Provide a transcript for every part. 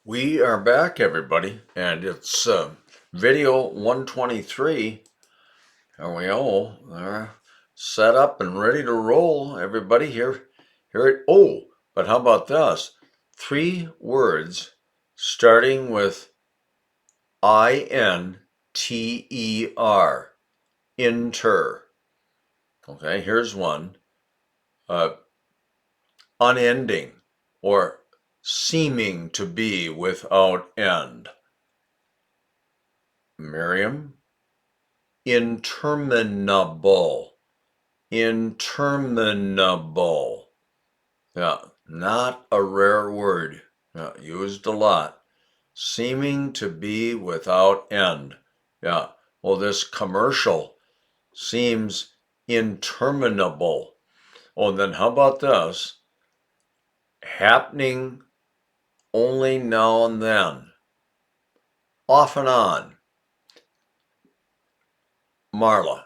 We are back, everybody, and it's video 123. Are we all set up and ready to roll? Everybody here. But how about this? 3 words starting with INTER. Inter. Okay, here's one. Unending or seeming to be without end. Miriam? Interminable. Interminable. Yeah, not a rare word. Yeah, used a lot. Seeming to be without end. Yeah, well, this commercial seems interminable. Oh, then how about this? Happening only now and then. Off and on. Marla.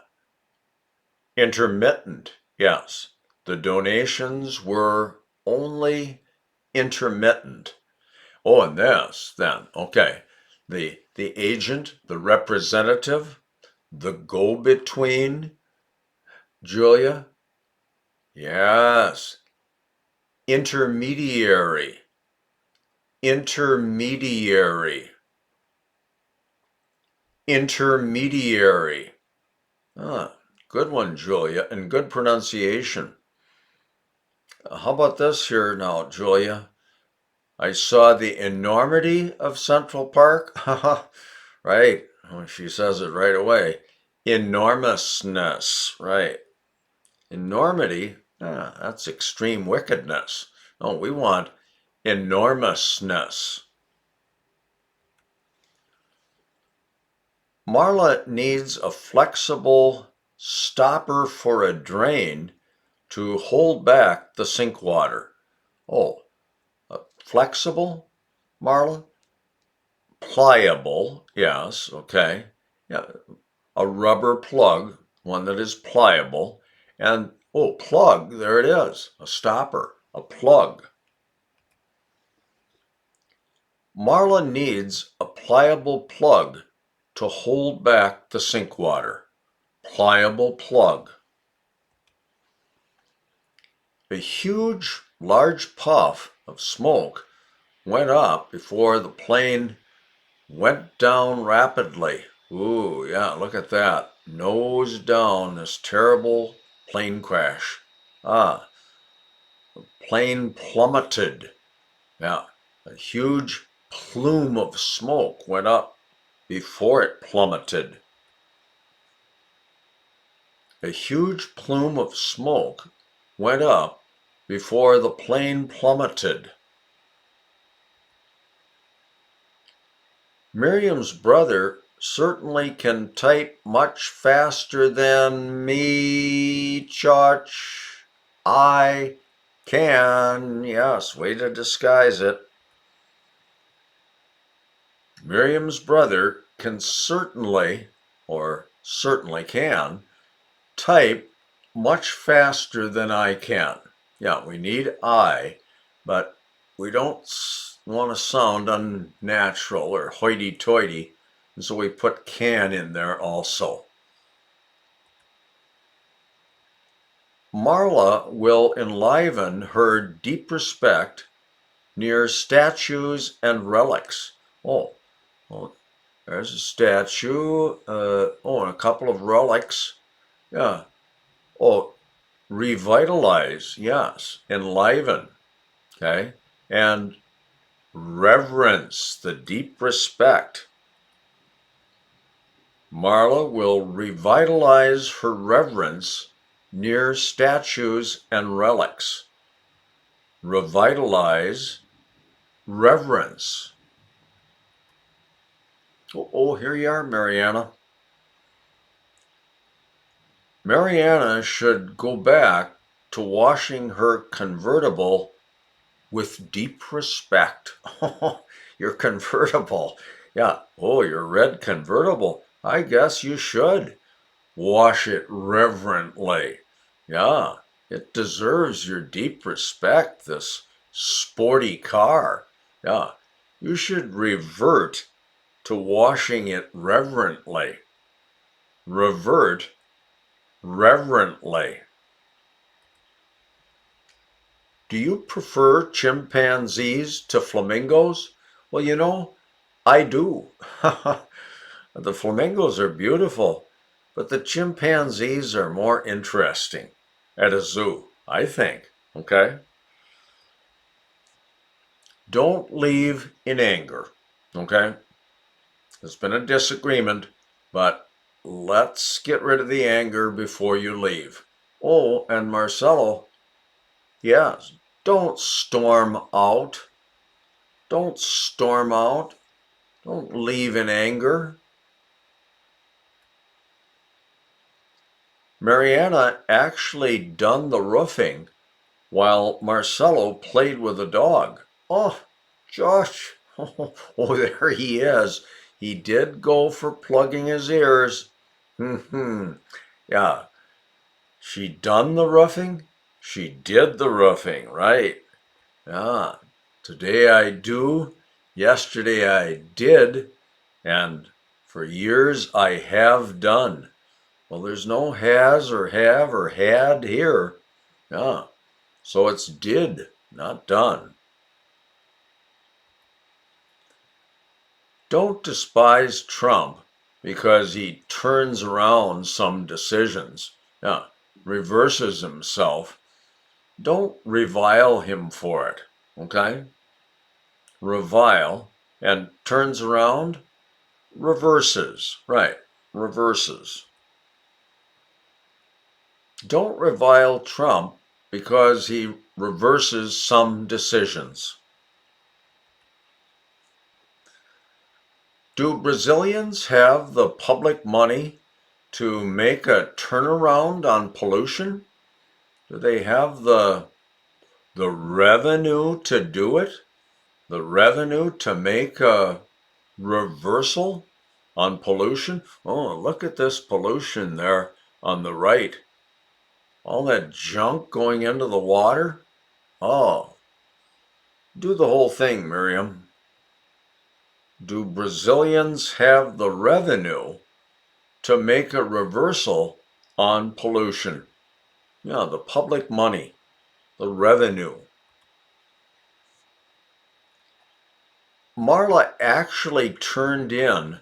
Intermittent, yes. The donations were only intermittent. Oh, and this then, okay. The agent, the representative, the go-between, Julia, yes. Intermediary, intermediary, intermediary. Ah, good one, Julia, and good pronunciation. How about this here now, Julia? I saw the enormity of Central Park. Right. Well, she says it right away. Enormousness. Right. Enormity. That's extreme wickedness. No, we want enormousness. Marla needs a flexible stopper for a drain to hold back the sink water. Oh, flexible, Marla? Pliable, yes, okay. Yeah, a rubber plug, one that is pliable. And, oh, plug, there it is, a stopper, a plug. Marla needs a pliable plug to hold back the sink water. Pliable plug. A huge, large puff of smoke went up before the plane went down rapidly. Ooh, yeah, look at that. Nose down, this terrible plane crash. Ah, the plane plummeted. Yeah, a huge plume of smoke went up before it plummeted. A huge plume of smoke went up before the plane plummeted. Miriam's brother certainly can type much faster than me, Chach. I can. Yes, way to disguise it. Miriam's brother can certainly, or certainly can, type much faster than I can. Yeah, we need I, but we don't want to sound unnatural or hoity-toity, and so we put can in there also. Marla will enliven her deep respect near statues and relics. Oh, well, there's a statue. And a couple of relics. Yeah. Oh, revitalize. Yes. Enliven. Okay. And reverence, the deep respect. Marla will revitalize her reverence near statues and relics. Revitalize, reverence. Oh, here you are, Mariana. Mariana should go back to washing her convertible with deep respect. Your convertible. Yeah. Oh, your red convertible. I guess you should wash it reverently. Yeah. It deserves your deep respect, this sporty car. Yeah. You should revert to washing it reverently. Revert reverently. Do you prefer chimpanzees to flamingos? Well, I do. The flamingos are beautiful, but the chimpanzees are more interesting at a zoo, I think. Okay? Don't leave in anger. Okay? There's been a disagreement, but let's get rid of the anger before you leave. Oh, and Marcelo, yes, don't storm out. Don't storm out. Don't leave in anger. Mariana actually done the roofing while Marcelo played with the dog. Oh, Josh. Oh, there he is. He did go for plugging his ears. Yeah, she done the roofing. She did the roofing, right? Yeah. Today I do. Yesterday I did. And for years I have done. Well, there's no has or have or had here. Yeah. So it's did, not done. Don't despise Trump because he turns around some decisions. Yeah. Reverses himself. Don't revile him for it. Okay? Revile and turns around, reverses. Right. Reverses. Don't revile Trump because he reverses some decisions. Do Brazilians have the public money to make a turnaround on pollution? Do they have the revenue to do it? The revenue to make a reversal on pollution? Oh, look at this pollution there on the right. All that junk going into the water? Oh, do the whole thing, Miriam. Do Brazilians have the revenue to make a reversal on pollution? Yeah, the public money, the revenue. Marla actually turned in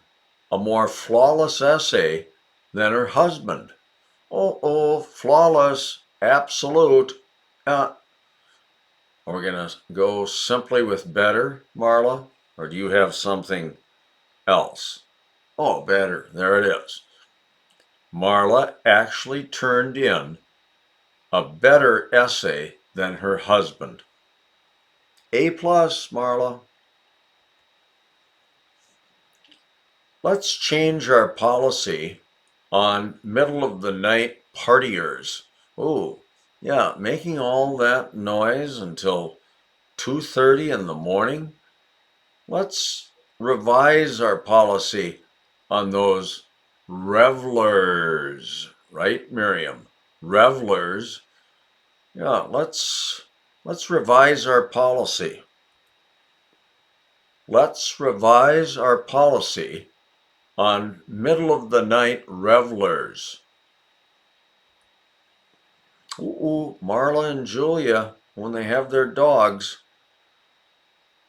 a more flawless essay than her husband. Oh, flawless, absolute. Are we going to go simply with better, Marla? Or do you have something else? Oh, better. There it is. Marla actually turned in a better essay than her husband. A plus, Marla. Let's change our policy on middle of the night partiers. Oh, yeah, making all that noise until 2:30 in the morning. Let's revise our policy on those revelers, right, Miriam? Revelers. Yeah, let's revise our policy. Let's revise our policy on middle of the night revelers. Ooh, Marla and Julia, when they have their dogs,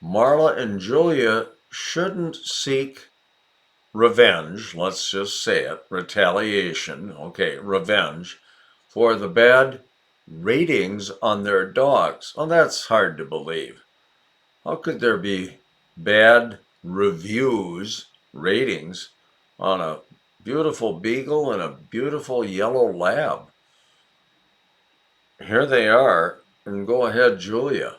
Marla and Julia shouldn't seek revenge, let's just say it, retaliation, okay, revenge, for the bad ratings on their dogs. Oh, that's hard to believe. How could there be bad reviews, ratings, on a beautiful beagle and a beautiful yellow lab? Here they are, and go ahead, Julia.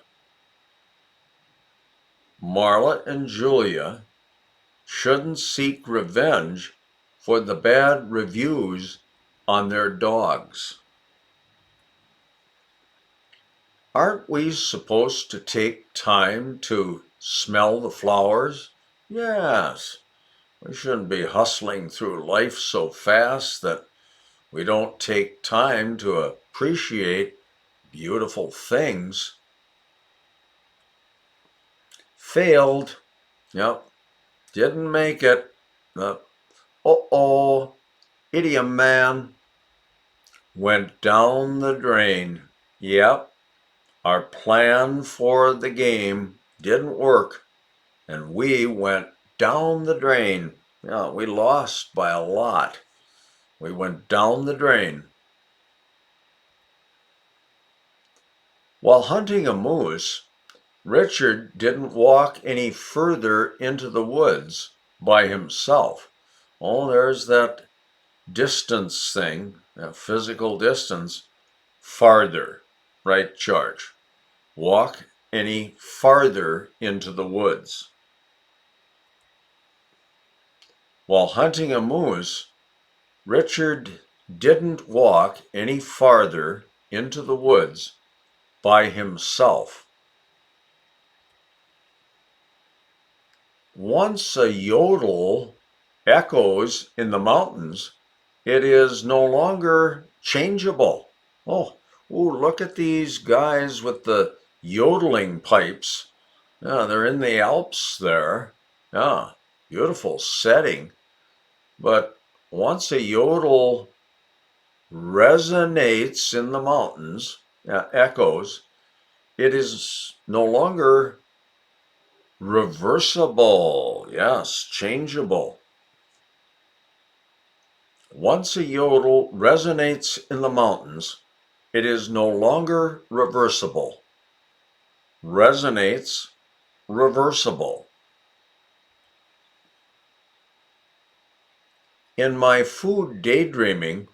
Marla and Julia shouldn't seek revenge for the bad reviews on their dogs. Aren't we supposed to take time to smell the flowers? Yes. We shouldn't be hustling through life so fast that we don't take time to appreciate beautiful things. Failed. Yep, didn't make it. Uh, uh-oh, idiom man went down the drain. Yep, our plan for the game didn't work, and we went down the drain. Yeah, we lost by a lot. We went down the drain. While hunting a moose, Richard didn't walk any further into the woods by himself. Oh, there's that distance thing, that physical distance. Farther, right, George? Walk any farther into the woods. While hunting a moose, Richard didn't walk any farther into the woods by himself. Once a yodel echoes in the mountains, it is no longer changeable. Oh, look at these guys with the yodeling pipes. Yeah, they're in the Alps there. Yeah, beautiful setting. But once a yodel resonates in the mountains, echoes, it is no longer reversible. Yes, changeable. Once a yodel resonates in the mountains, it is no longer reversible. Resonates, reversible. In my food daydreaming,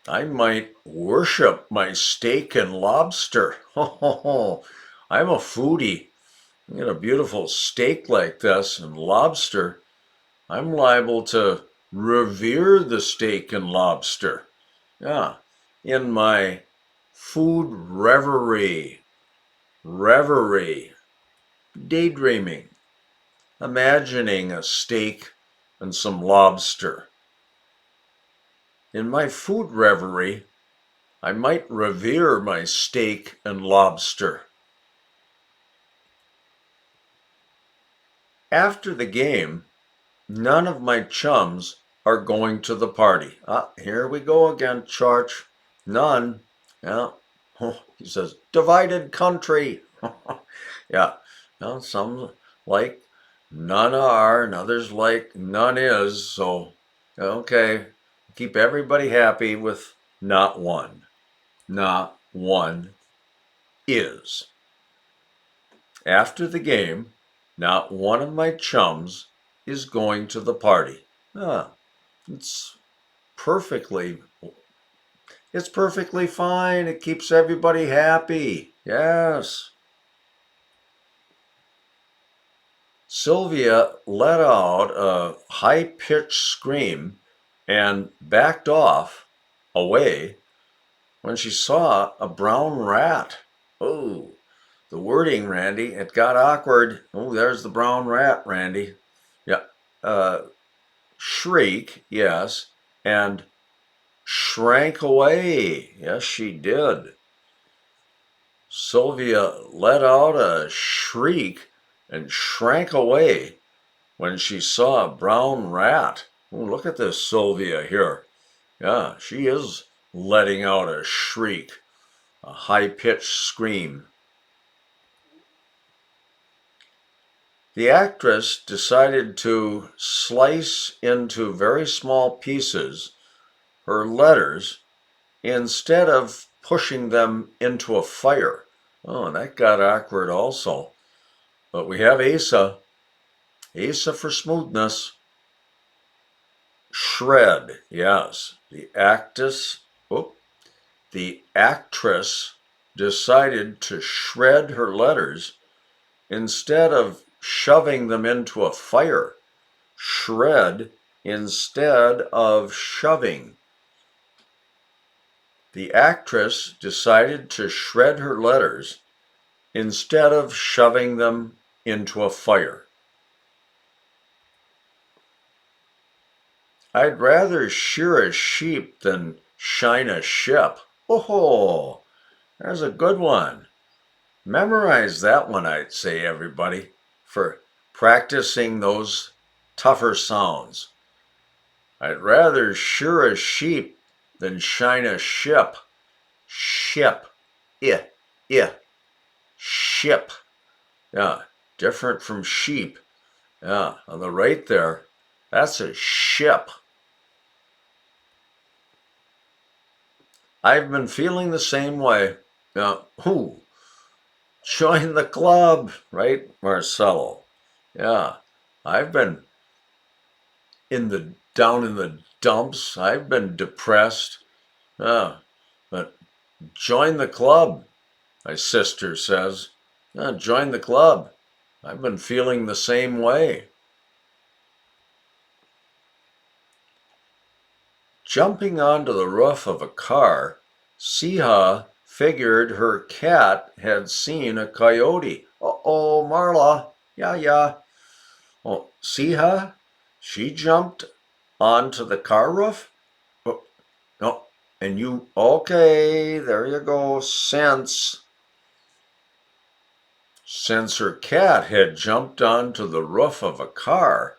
I might worship my steak and lobster. I'm a foodie. I get a beautiful steak like this and lobster. I'm liable to revere the steak and lobster. Yeah, in my food reverie, daydreaming, imagining a steak and some lobster. In my food reverie, I might revere my steak and lobster. After the game, none of my chums are going to the party. Here we go again, Church. None. Yeah. He says, divided country. Yeah. Well, some like none are, and others like none is. So, okay. Keep everybody happy with not one. Not one is. After the game, not one of my chums is going to the party. It's perfectly it's perfectly fine. It keeps everybody happy. Yes. Sylvia let out a high-pitched scream and backed off away when she saw a brown rat. Oh, the wording, Randy, it got awkward. Oh, there's the brown rat, Randy. Yeah. Shriek, yes, and shrank away. Yes, she did. Sylvia let out a shriek and shrank away when she saw a brown rat. Oh, look at this Sylvia here. Yeah, she is letting out a shriek, a high-pitched scream. The actress decided to slice into very small pieces her letters instead of pushing them into a fire. Oh, and that got awkward also. But we have Asa. Asa for smoothness. Shred, yes. The actress decided to shred her letters instead of shoving them into a fire. Shred instead of shoving. The actress decided to shred her letters instead of shoving them into a fire. I'd rather shear a sheep than shine a ship. Oh, there's a good one. Memorize that one, I'd say, everybody, for practicing those tougher sounds. I'd rather shear a sheep than shine a ship. Ship. Yeah, yeah. Ship. Yeah, different from sheep. Yeah, on the right there, that's a ship. I've been feeling the same way. Yeah, join the club, right, Marcelo? Yeah, I've been down in the dumps. I've been depressed. Yeah, but join the club, my sister says. Yeah, join the club. I've been feeling the same way. Jumping onto the roof of a car, Siha figured her cat had seen a coyote. Uh-oh, Marla. Yeah, yeah. Oh, Siha? She jumped onto the car roof? Oh, no. And you, okay, there you go. Since her cat had jumped onto the roof of a car,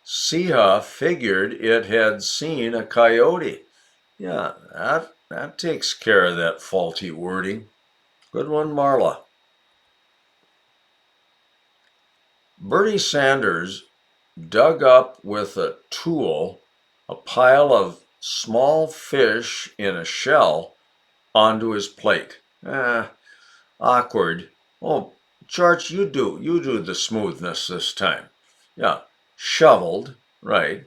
Siha figured it had seen a coyote. Yeah, that takes care of that faulty wording. Good one, Marla. Bernie Sanders dug up with a tool a pile of small fish in a shell onto his plate. Awkward. Oh, George, you do the smoothness this time. Yeah, shoveled, right.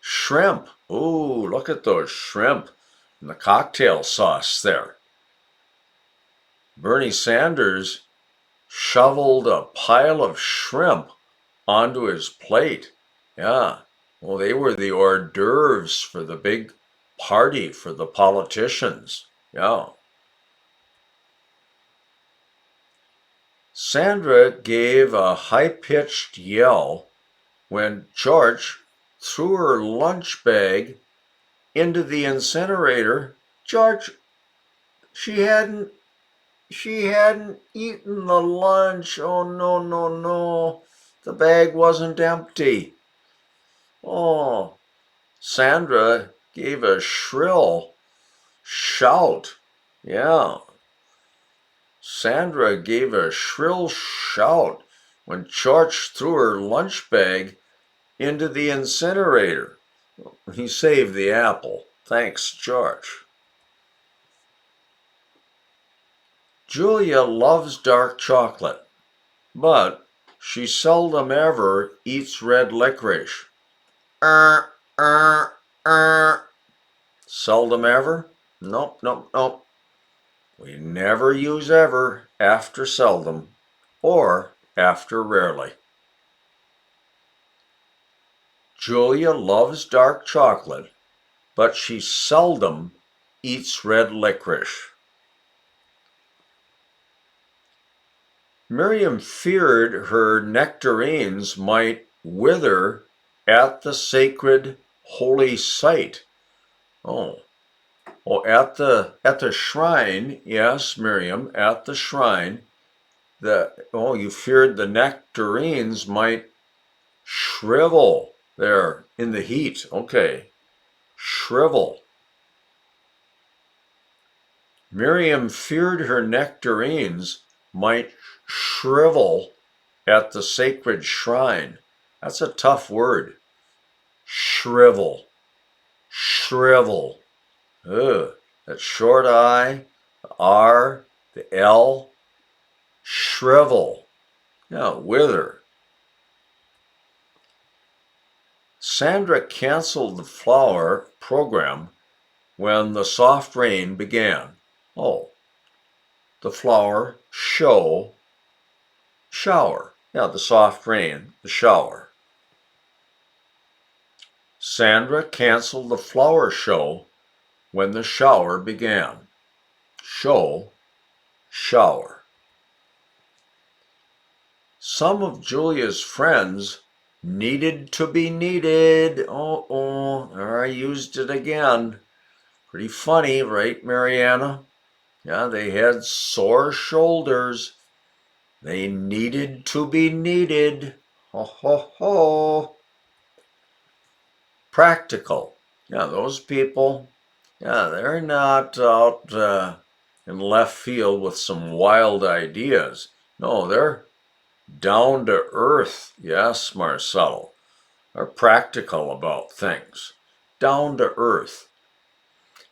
Shrimp. Ooh, look at those shrimp and the cocktail sauce there. Bernie Sanders shoveled a pile of shrimp onto his plate. Yeah. Well, they were the hors d'oeuvres for the big party for the politicians. Yeah. Sandra gave a high-pitched yell when George threw her lunch bag into the incinerator. George, she hadn't eaten the lunch. Oh no, no, no. The bag wasn't empty. Oh, Sandra gave a shrill shout. Yeah, Sandra gave a shrill shout when George threw her lunch bag into the incinerator. He saved the apple. Thanks, George. Julia loves dark chocolate, but she seldom ever eats red licorice. Er, er, er. Seldom ever? Nope, nope, nope. We never use ever after seldom or after rarely. Julia loves dark chocolate, but she seldom eats red licorice. Miriam feared her nectarines might wither at the sacred holy site. Oh, at the shrine, yes, Miriam, at the shrine. You feared the nectarines might shrivel there in the heat. Okay, shrivel. Miriam feared her nectarines might shrivel at the sacred shrine. That's a tough word. Shrivel. Shrivel. Ugh. That short I, the R, the L. Shrivel. Yeah, wither. Sandra canceled the flower program when the soft rain began. Oh, the flower shower. Yeah, the soft rain, the shower. Sandra canceled the flower show when the shower began. Show, shower. Some of Julia's friends needed to be needed. There I used it again. Pretty funny, right, Mariana? Yeah, they had sore shoulders. They needed to be needed. Ho, ho, ho. Practical. Yeah, those people, yeah, they're not out in left field with some wild ideas. No, they're down to earth. Yes, Marcelo. Are practical about things. Down to earth.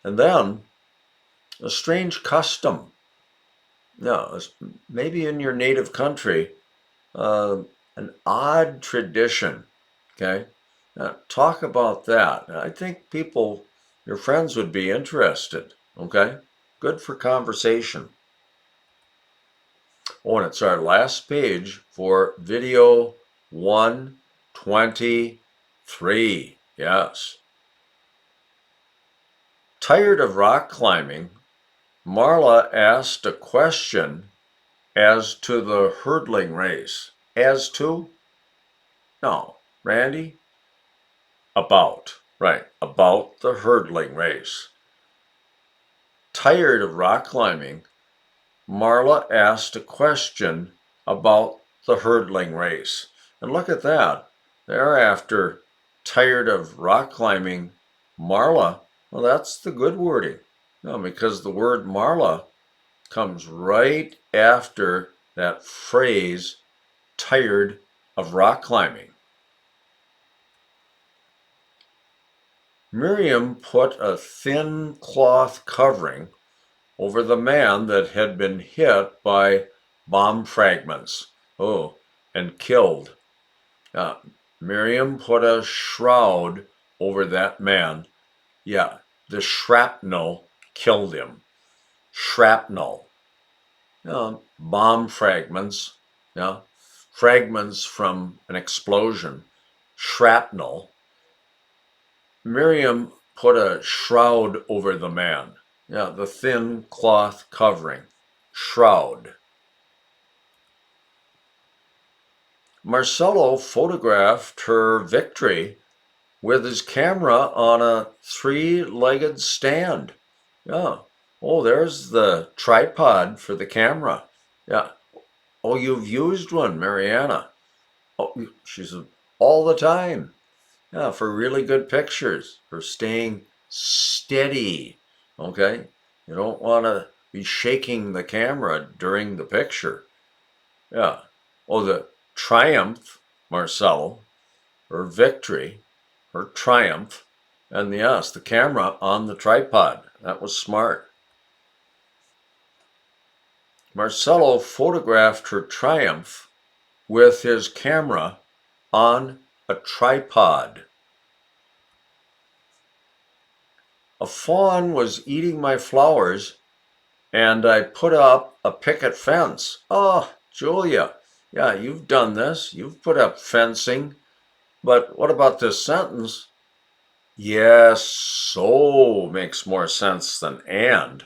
And then a strange custom. No, maybe in your native country, an odd tradition. Okay, talk about that. I think people, your friends, would be interested. Okay, good for conversation. Oh, and it's our last page for video 123. Yes. Tired of rock climbing, Marla asked a question as to the hurdling race. As to? No. Randy? About. Right. About the hurdling race. Tired of rock climbing, Marla asked a question about the hurdling race. And look at that. Thereafter, tired of rock climbing, Marla. Well, that's the good wording. No, because the word Marla comes right after that phrase, tired of rock climbing. Miriam put a thin cloth covering over the man that had been hit by bomb fragments. Oh, and killed. Uh, Miriam put a shroud over that man. Yeah, the shrapnel killed him. Shrapnel. Bomb fragments. Yeah, fragments from an explosion. Shrapnel. Miriam put a shroud over the man. Yeah, the thin cloth covering. Shroud. Marcelo photographed her victory with his camera on a three-legged stand. Yeah. Oh, there's the tripod for the camera. Yeah. Oh, you've used one, Mariana. Oh, she's all the time. Yeah, for really good pictures, for staying steady. Okay? You don't want to be shaking the camera during the picture. Yeah. Oh, the triumph, Marcelo, her victory, her triumph, and yes, the camera on the tripod. That was smart. Marcelo photographed her triumph with his camera on a tripod. A fawn was eating my flowers, and I put up a picket fence. Oh, Julia, yeah, you've done this. You've put up fencing. But what about this sentence? Yes, so makes more sense than and.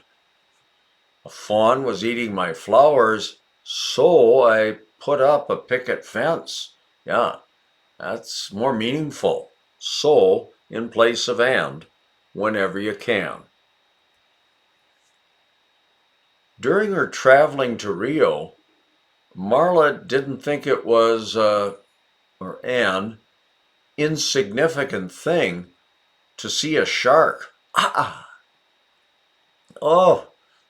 A fawn was eating my flowers, so I put up a picket fence. Yeah, that's more meaningful. So in place of and, whenever you can. During her traveling to Rio, Marla didn't think it was or an insignificant thing to see a shark. Ah, oh,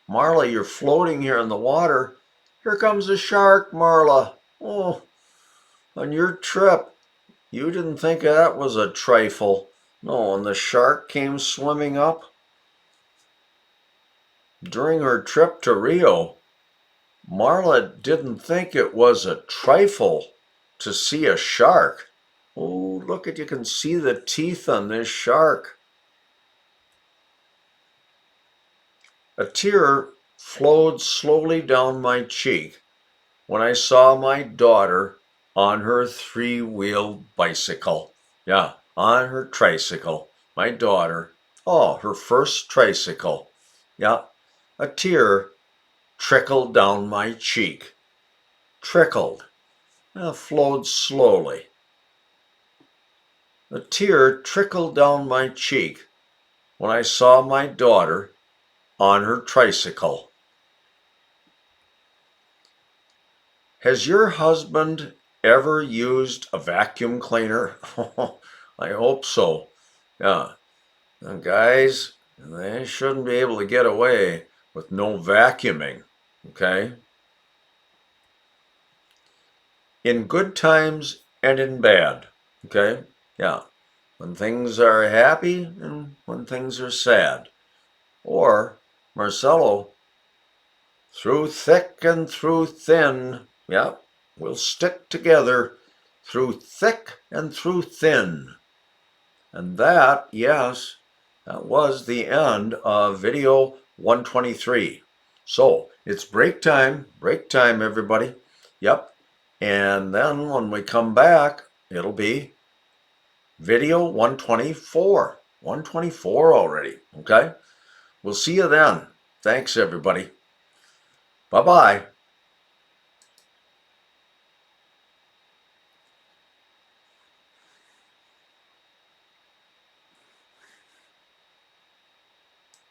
Marla, you're floating here in the water. Here comes a shark, Marla. Oh, on your trip, you didn't think that was a trifle. No, and the shark came swimming up. During her trip to Rio, Marla didn't think it was a trifle to see a shark. Oh, look at you can see the teeth on this shark. A tear flowed slowly down my cheek when I saw my daughter on her three-wheeled bicycle. Yeah, on her tricycle. My daughter. Oh, her first tricycle. Yeah, a tear trickled down my cheek. Trickled. Flowed slowly. A tear trickled down my cheek when I saw my daughter on her tricycle. Has your husband ever used a vacuum cleaner? I hope so. Yeah. And guys, they shouldn't be able to get away with no vacuuming. Okay? In good times and in bad. Okay? Yeah. When things are happy and when things are sad. Or, Marcelo, through thick and through thin. Yeah, we'll stick together through thick and through thin. And that, yes, that was the end of video 123. So it's break time, everybody. Yep. And then when we come back, it'll be video 124. 124 already. Okay. We'll see you then. Thanks, everybody. Bye bye.